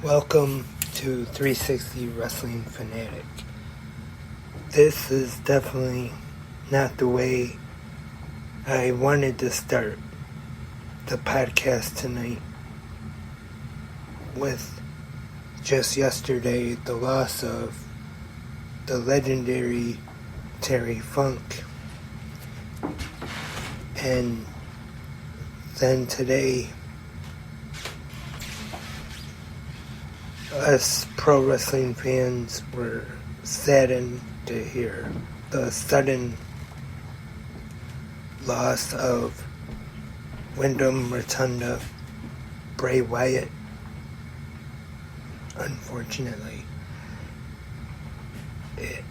Welcome to 360 Wrestling Fanatic. This is definitely not the way I wanted to start the podcast tonight, with just yesterday the loss of the legendary Terry Funk, and then today us pro wrestling fans were saddened to hear the sudden loss of Windham, Rotunda, Bray Wyatt. Unfortunately, it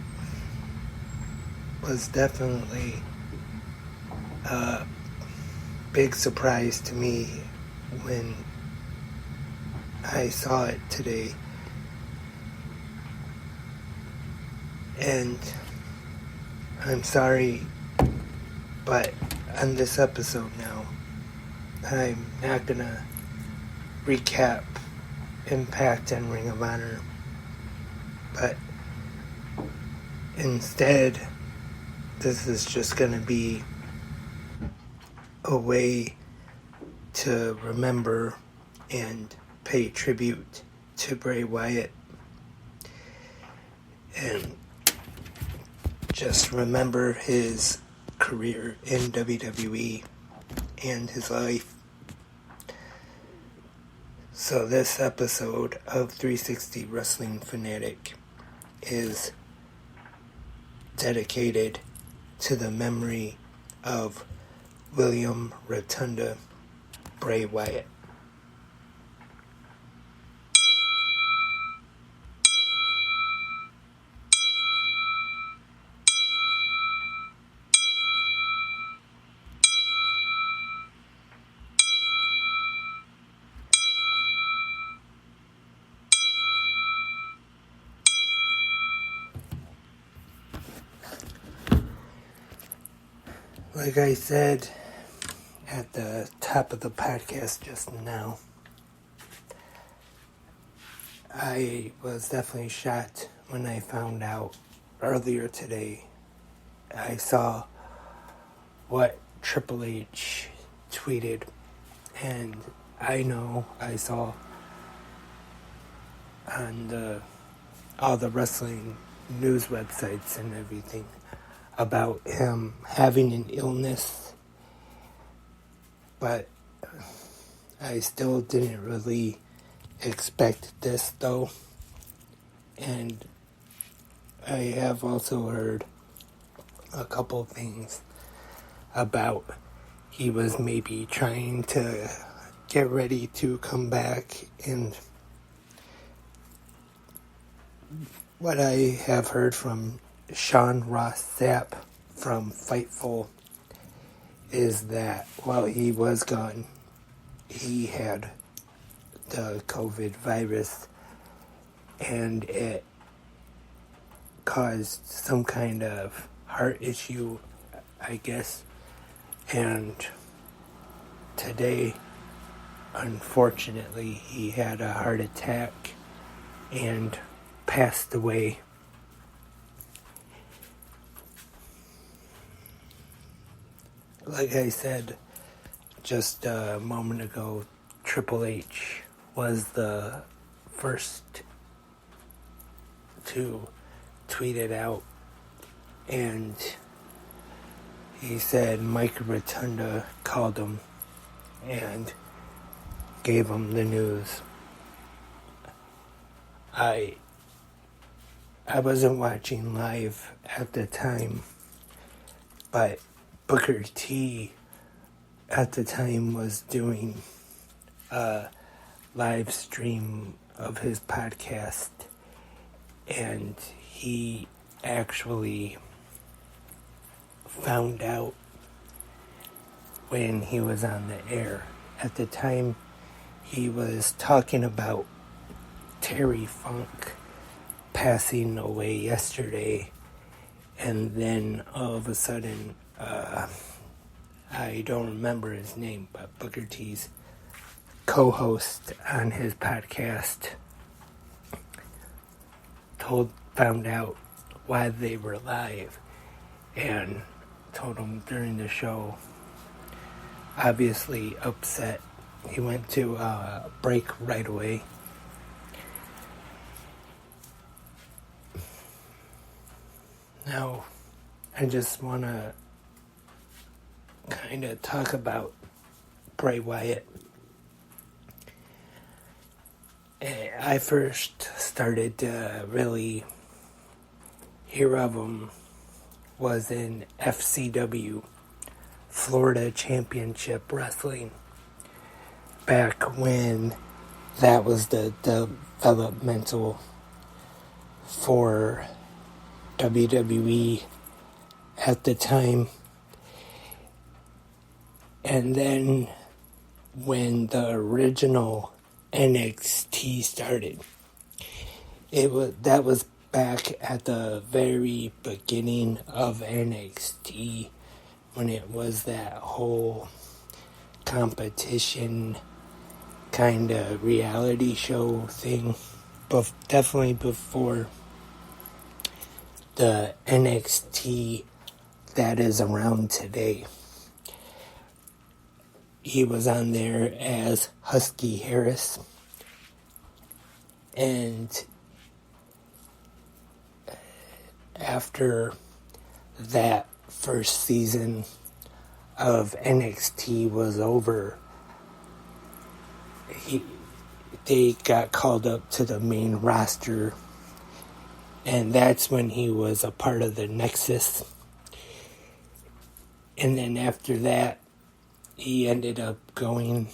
was definitely a big surprise to me when I saw it today. And I'm sorry, but on this episode now, I'm not gonna recap Impact and Ring of Honor, but instead, this is just gonna be a way to remember and pay tribute to Bray Wyatt, and just remember his career in WWE and his life. So this episode of 360 Wrestling Fanatic is dedicated to the memory of William Rotunda Bray Wyatt. Like I said at the top of the podcast just now, I was definitely shocked when I found out earlier today. I saw what Triple H tweeted, and I know I saw on all the wrestling news websites and everything about him having an illness, but I still didn't really expect this though. And I have also heard a couple things about he was maybe trying to get ready to come back, and what I have heard from Sean Ross Sapp from Fightful is that while he was gone, he had the COVID virus, and it caused some kind of heart issue, I guess. And today, unfortunately, he had a heart attack and passed away. Like I said just a moment ago, Triple H was the first to tweet it out, and he said Mike Rotunda called him and gave him the news. I wasn't watching live at the time, but Booker T at the time was doing a live stream of his podcast, and he actually found out when he was on the air. At the time, he was talking about Terry Funk passing away yesterday, and then all of a sudden, I don't remember his name, but Booker T's co-host on his podcast found out why they were live and told him during the show. Obviously upset. He went to break right away. Now, I just want to kind of talk about Bray Wyatt. I first started to really hear of him was in FCW, Florida Championship Wrestling, back when that was the developmental for WWE at the time. And then when the original NXT started, that was back at the very beginning of NXT, when it was that whole competition kind of reality show thing, but definitely before the NXT that is around today. He was on there as Husky Harris, and after that first season of NXT was over, they got called up to the main roster, and that's when he was a part of the Nexus. And then after that, he ended up going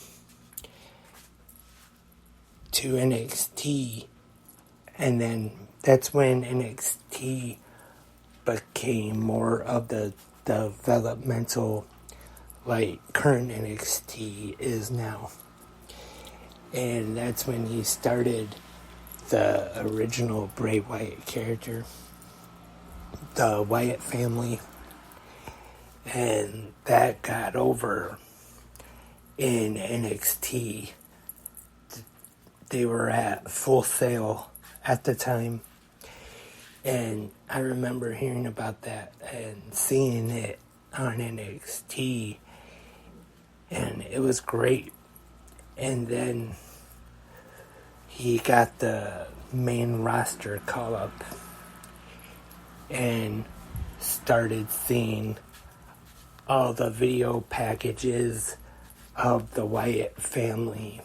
to NXT, and then that's when NXT became more of the developmental, like current NXT is now. And that's when he started the original Bray Wyatt character, the Wyatt family, and that got over in NXT. They were at Full Sail at the time, and I remember hearing about that and seeing it on NXT, and it was great. And then he got the main roster call up and started seeing all the video packages of the Wyatt family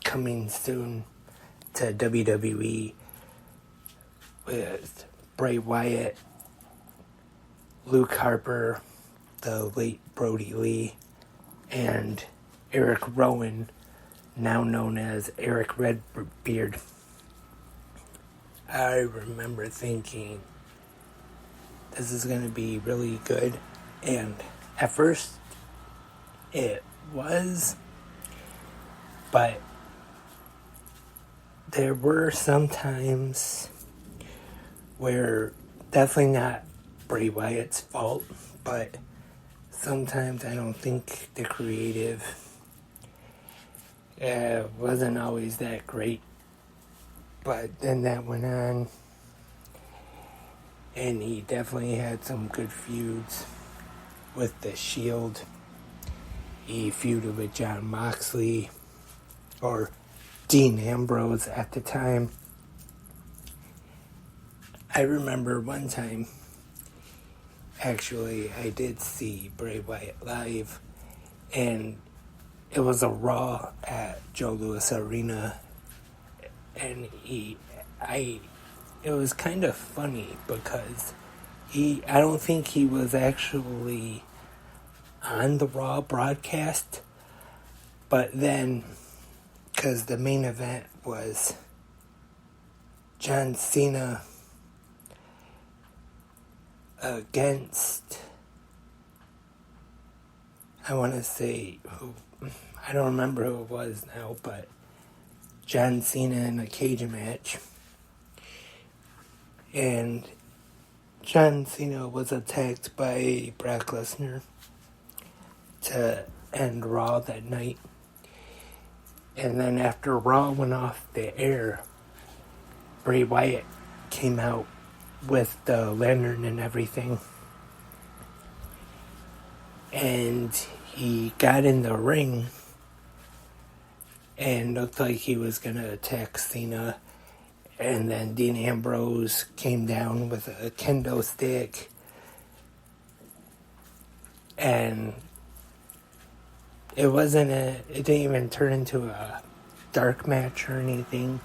coming soon to WWE, with Bray Wyatt, Luke Harper, the late Brody Lee, and Eric Rowan, now known as Eric Redbeard. I remember thinking, this is going to be really good, and at first it was, but there were some times where, definitely not Bray Wyatt's fault, but sometimes I don't think the creative wasn't always that great. But then that went on, and he definitely had some good feuds with the Shield. He feuded with Jon Moxley, or Dean Ambrose at the time. I remember one time, actually, I did see Bray Wyatt live, and it was a Raw at Joe Louis Arena, and it was kind of funny because I don't think he was actually on the Raw broadcast, but then, because the main event was John Cena against, I want to say who, I don't remember who it was now, but John Cena in a cage match. And John Cena was attacked by Brock Lesnar to end Raw that night. And then after Raw went off the air, Bray Wyatt came out with the lantern and everything. And he got in the ring and looked like he was going to attack Cena. And then Dean Ambrose came down with a kendo stick. And it didn't even turn into a dark match or anything.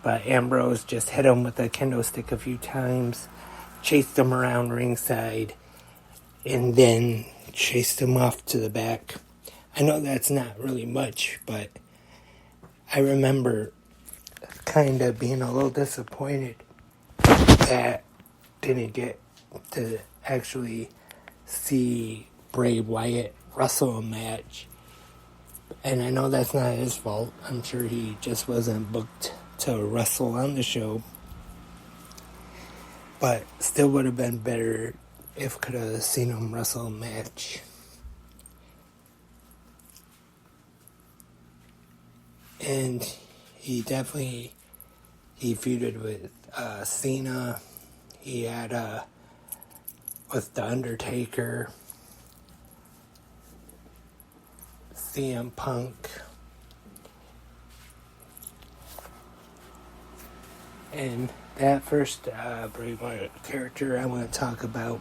But Ambrose just hit him with a kendo stick a few times, chased him around ringside, and then chased him off to the back. I know that's not really much, but I remember kind of being a little disappointed that didn't get to actually see Bray Wyatt wrestle a match. And I know that's not his fault. I'm sure he just wasn't booked to wrestle on the show. But still would have been better if could have seen him wrestle a match. And he feuded with Cena. He had with The Undertaker, CM Punk, and that first Bray Wyatt character I want to talk about,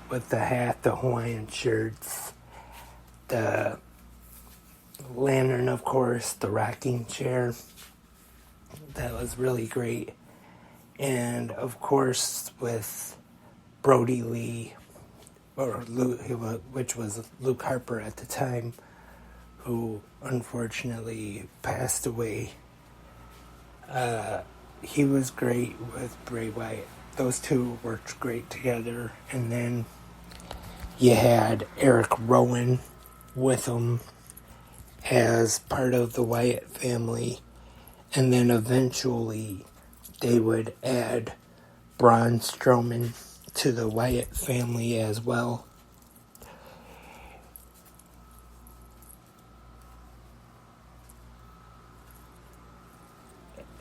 with the hat, the Hawaiian shirts, the lantern, of course, the rocking chair. That was really great. And of course, with Brody Lee, or Luke, which was Luke Harper at the time, who unfortunately passed away. He was great with Bray Wyatt. Those two worked great together. And then you had Eric Rowan with him as part of the Wyatt family. And then eventually they would add Braun Strowman to the Wyatt family as well.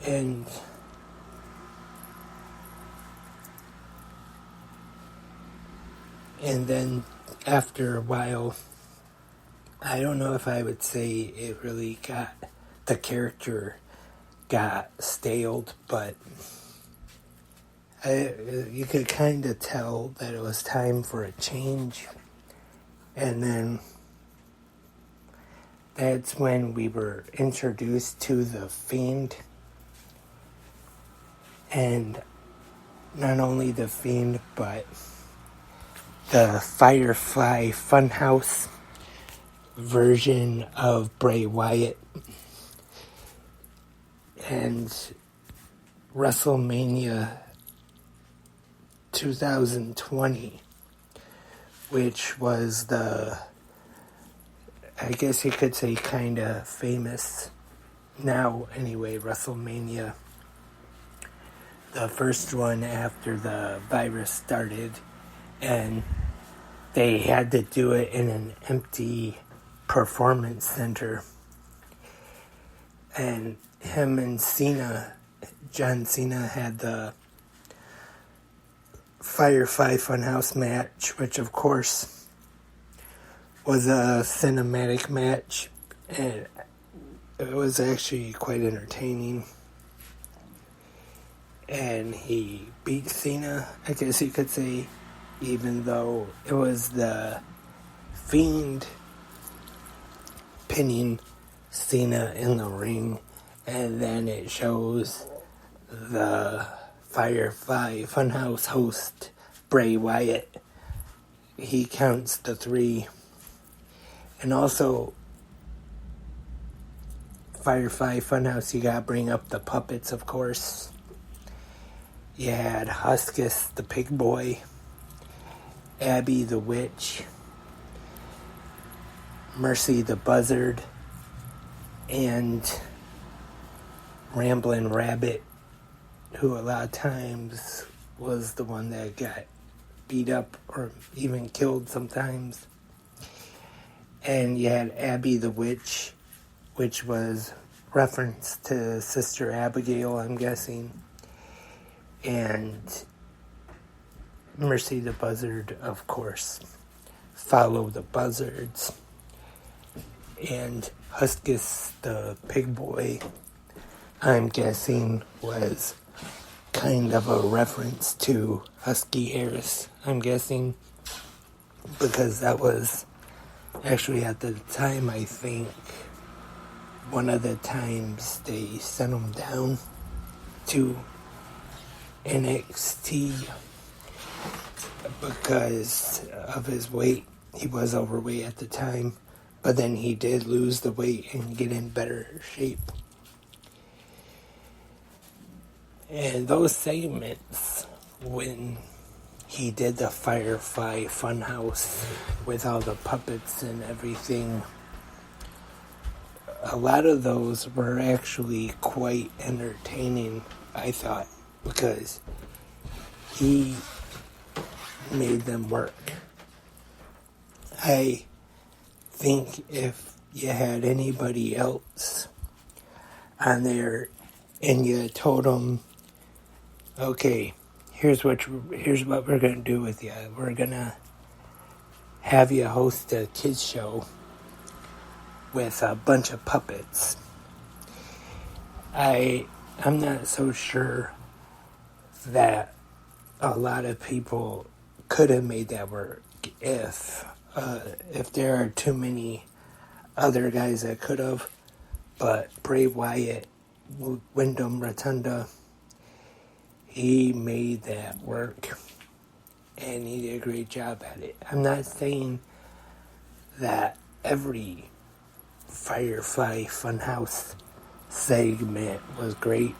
And then after a while, I don't know if I would say it really the character got staled, but you could kind of tell that it was time for a change. And then that's when we were introduced to the Fiend. And not only the Fiend, but the Firefly Funhouse version of Bray Wyatt. And WrestleMania 2020, which was I guess you could say kind of famous now anyway, WrestleMania. The first one after the virus started, and they had to do it in an empty performance center. And him and John Cena had the Firefly Funhouse match, which of course was a cinematic match, and it was actually quite entertaining. And he beat Cena, I guess you could say, even though it was the Fiend pinning Cena in the ring. And then it shows the Firefly Funhouse host, Bray Wyatt. He counts the 3. And also, Firefly Funhouse, you gotta bring up the puppets, of course. You had Huskus the Pig Boy, Abby the Witch, Mercy the Buzzard, and Ramblin' Rabbit, who a lot of times was the one that got beat up or even killed sometimes. And you had Abby the Witch, which was reference to Sister Abigail, I'm guessing. And Mercy the Buzzard, of course, Follow the Buzzards. And Huskus the Pig Boy, I'm guessing, was kind of a reference to Husky Harris, I'm guessing, because that was actually at the time, I think, one of the times they sent him down to NXT because of his weight. He was overweight at the time, but then he did lose the weight and get in better shape. And those segments, when he did the Firefly Funhouse with all the puppets and everything, a lot of those were actually quite entertaining, I thought, because he made them work. I think if you had anybody else on there and you told them, okay, here's what we're going to do with you. We're going to have you host a kids show with a bunch of puppets. I'm not so sure that a lot of people could have made that work if there are too many other guys that could have. But Bray Wyatt, Windham, Rotunda, he made that work, and he did a great job at it. I'm not saying that every Firefly Funhouse segment was great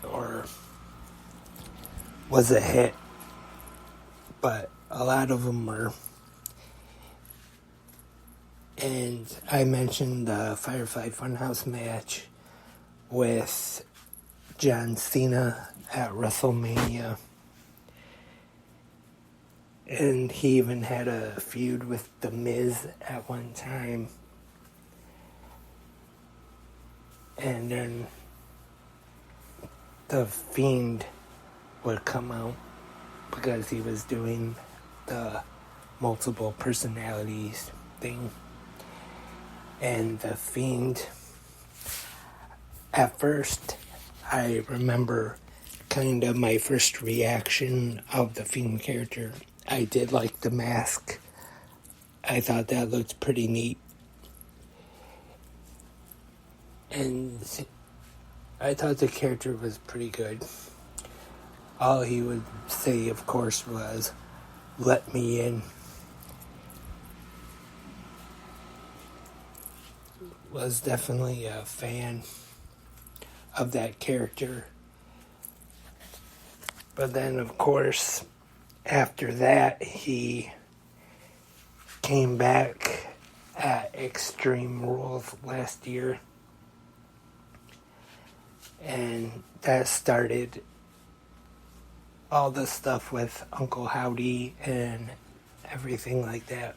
or was a hit, but a lot of them were. And I mentioned the Firefly Funhouse match with John Cena at WrestleMania. And he even had a feud with The Miz at one time. And then The Fiend would come out because he was doing the multiple personalities thing. And The Fiend, at first, I remember kind of my first reaction of the Fiend character. I did like the mask. I thought that looked pretty neat. And I thought the character was pretty good. All he would say, of course, was, "Let me in." Was definitely a fan of that character. But then, of course, after that, he came back at Extreme Rules last year. And that started all the stuff with Uncle Howdy and everything like that.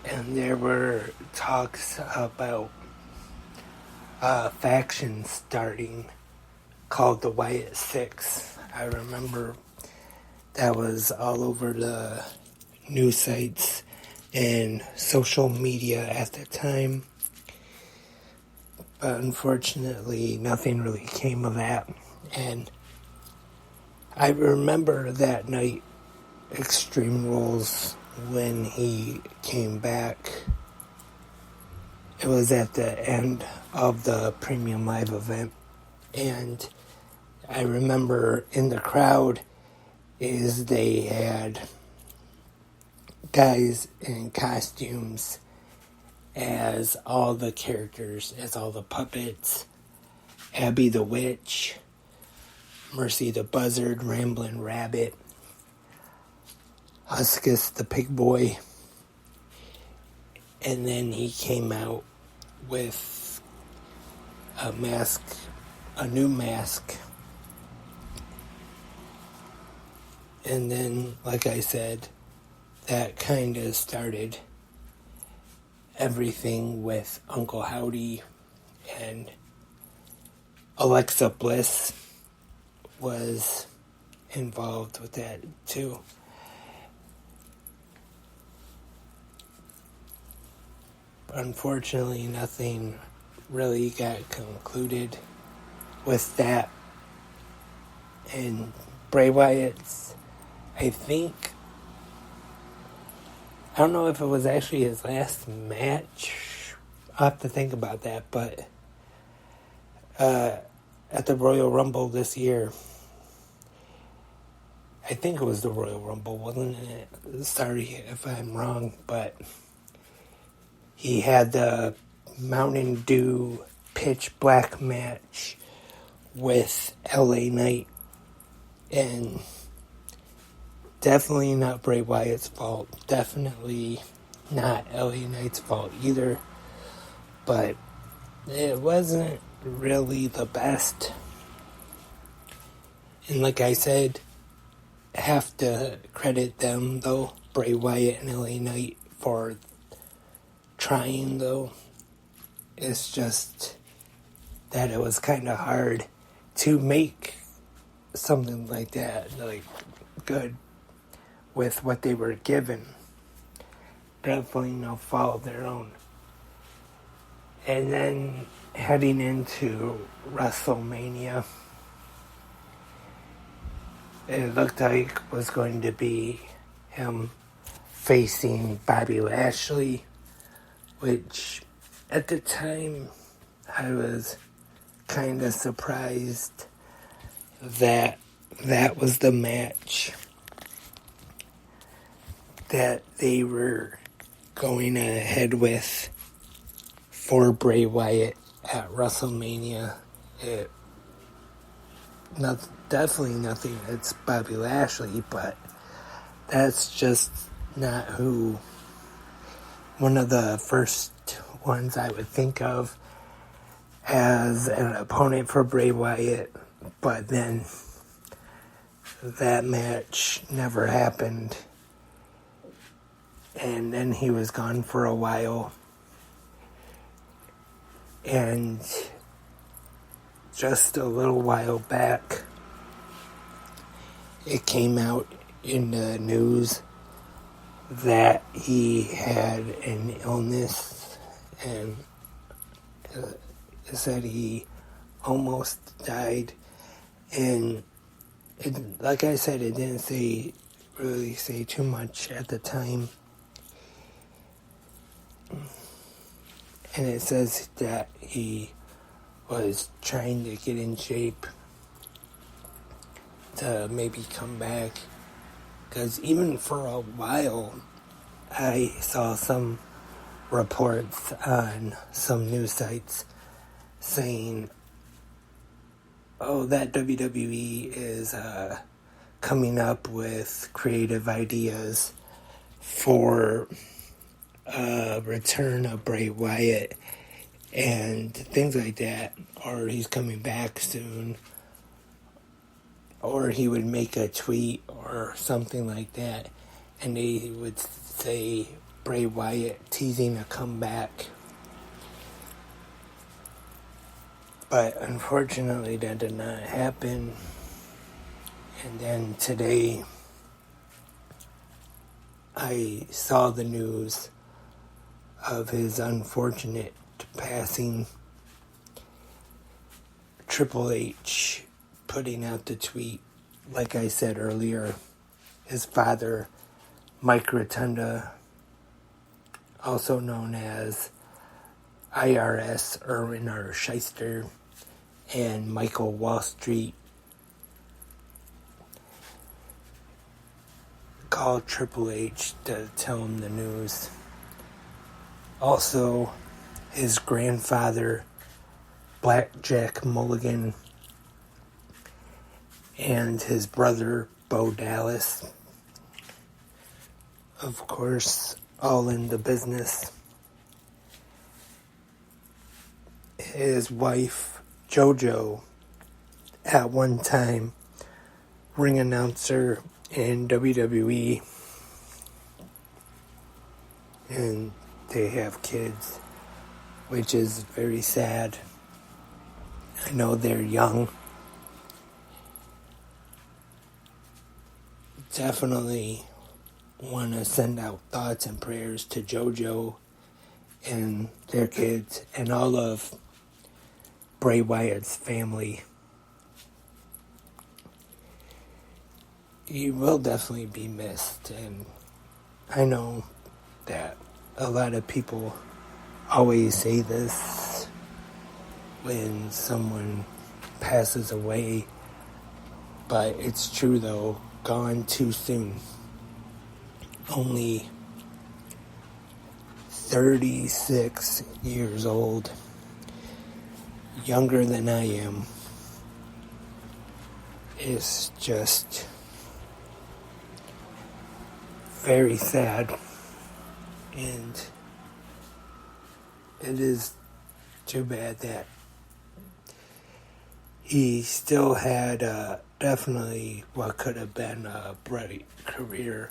And there were talks about a faction starting called the Wyatt Six. I remember that was all over the news sites and social media at the time. But unfortunately, nothing really came of that. And I remember that night, Extreme Rules, when he came back. It was at the end of the Premium Live event. And I remember in the crowd is they had guys in costumes as all the characters, as all the puppets. Abby the Witch, Mercy the Buzzard, Ramblin' Rabbit, Huskus the Pig Boy. And then he came out with a mask, a new mask. And then, like I said, that kind of started everything with Uncle Howdy and Alexa Bliss was involved with that too. Unfortunately, nothing really got concluded with that. And Bray Wyatt's, I don't know if it was actually his last match. I'll have to think about that, but at the Royal Rumble this year, I think it was the Royal Rumble, wasn't it? Sorry if I'm wrong, but he had the Mountain Dew pitch black match with LA Knight, and definitely not Bray Wyatt's fault. Definitely not LA Knight's fault either. But it wasn't really the best. And like I said, have to credit them though, Bray Wyatt and LA Knight, for trying though. It's just that it was kind of hard to make something like that, like, good with what they were given. Definitely no fault of their own. And then heading into WrestleMania, it looked like it was going to be him facing Bobby Lashley, which at the time I was kind of surprised that that was the match that they were going ahead with for Bray Wyatt at WrestleMania. Definitely nothing against Bobby Lashley, but that's just not who one of the first ones I would think of as an opponent for Bray Wyatt. But then that match never happened, and then he was gone for a while. And just a little while back, it came out in the news that he had an illness, and it said he almost died. And like I said, it didn't really say too much at the time. And it says that he was trying to get in shape to maybe come back. Because even for a while, I saw some reports on some news sites saying, that WWE is coming up with creative ideas for return of Bray Wyatt and things like that, or he's coming back soon, or he would make a tweet or something like that, and they would say Bray Wyatt teasing a comeback. But unfortunately that did not happen. And then today I saw the news of his unfortunate passing. Triple H putting out the tweet, like I said earlier, his father, Mike Rotunda, also known as IRS Irwin or Shyster, and Michael Wall Street, called Triple H to tell him the news. Also, his grandfather, Blackjack Mulligan, and his brother, Bo Dallas, of course, all in the business. His wife, JoJo, at one time ring announcer in WWE, and they have kids, which is very sad. I know they're young. Definitely want to send out thoughts and prayers to JoJo and their kids and all of Bray Wyatt's family. You will definitely be missed, and I know that a lot of people always say this when someone passes away, but it's true though, gone too soon. Only 36 years old, younger than I am. It's just very sad, and it is too bad that he still had definitely what could have been a bright career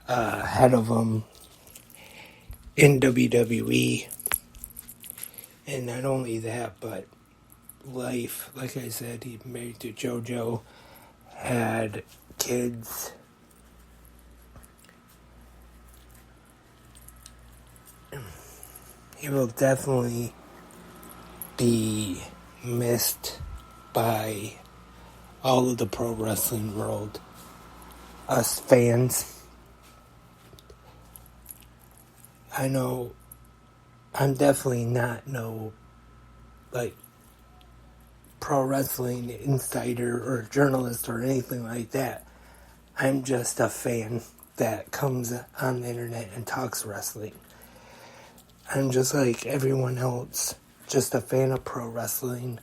ahead of him in WWE. And not only that, but life. Like I said, he married to JoJo, had kids. He will definitely be missed by all of the pro wrestling world, us fans. I know I'm definitely not no pro wrestling insider or journalist or anything like that. I'm just a fan that comes on the internet and talks wrestling. I'm just like everyone else, just a fan of pro wrestling,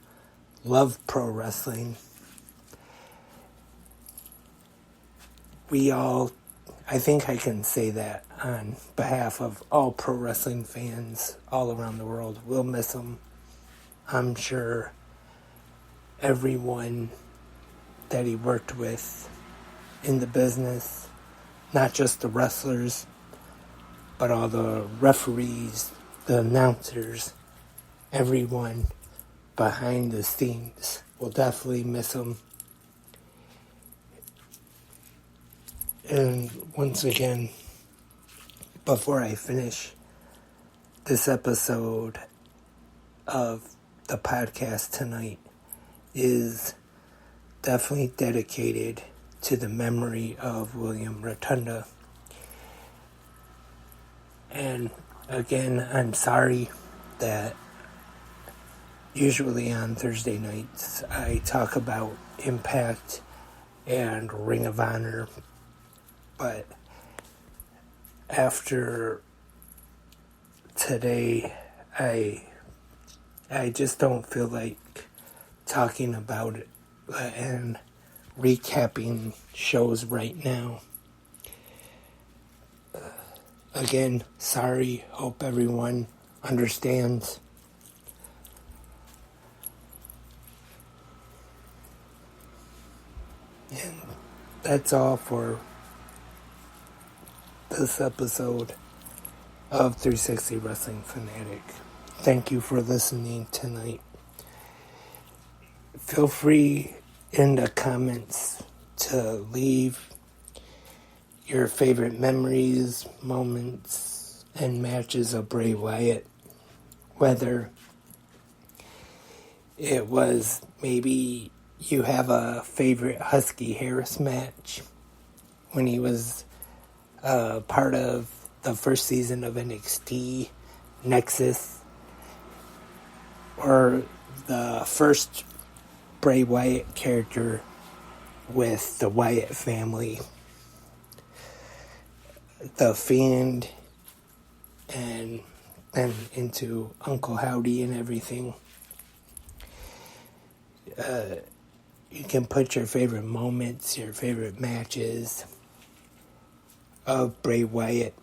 love pro wrestling. I think I can say that on behalf of all pro wrestling fans all around the world. We'll miss him. I'm sure everyone that he worked with in the business, not just the wrestlers, but all the referees, the announcers, everyone behind the scenes will definitely miss him. And once again, before I finish this episode of the podcast tonight, is definitely dedicated to the memory of William Rotunda. And again, I'm sorry that usually on Thursday nights I talk about Impact and Ring of Honor, but after today, I just don't feel like talking about it and recapping shows right now. Again, sorry. Hope everyone understands. And that's all for this episode of 360 Wrestling Fanatic. Thank you for listening tonight. Feel free in the comments to leave your favorite memories, moments, and matches of Bray Wyatt. Whether it was maybe you have a favorite Husky Harris match when he was part of the first season of NXT Nexus, or the first Bray Wyatt character with the Wyatt family, the Fiend, and then into Uncle Howdy and everything. You can put your favorite moments, your favorite matches of Bray Wyatt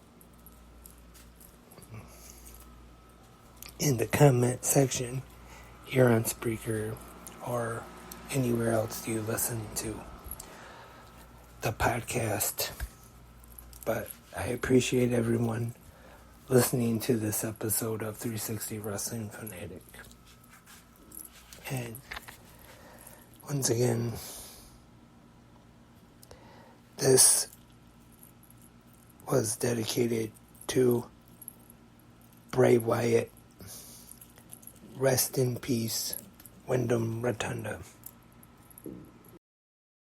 in the comment section here on Spreaker or anywhere else you listen to the podcast. But I appreciate everyone listening to this episode of 360 Wrestling Fanatic. And once again, this was dedicated to Bray Wyatt. Rest in peace, Windham, Rotunda.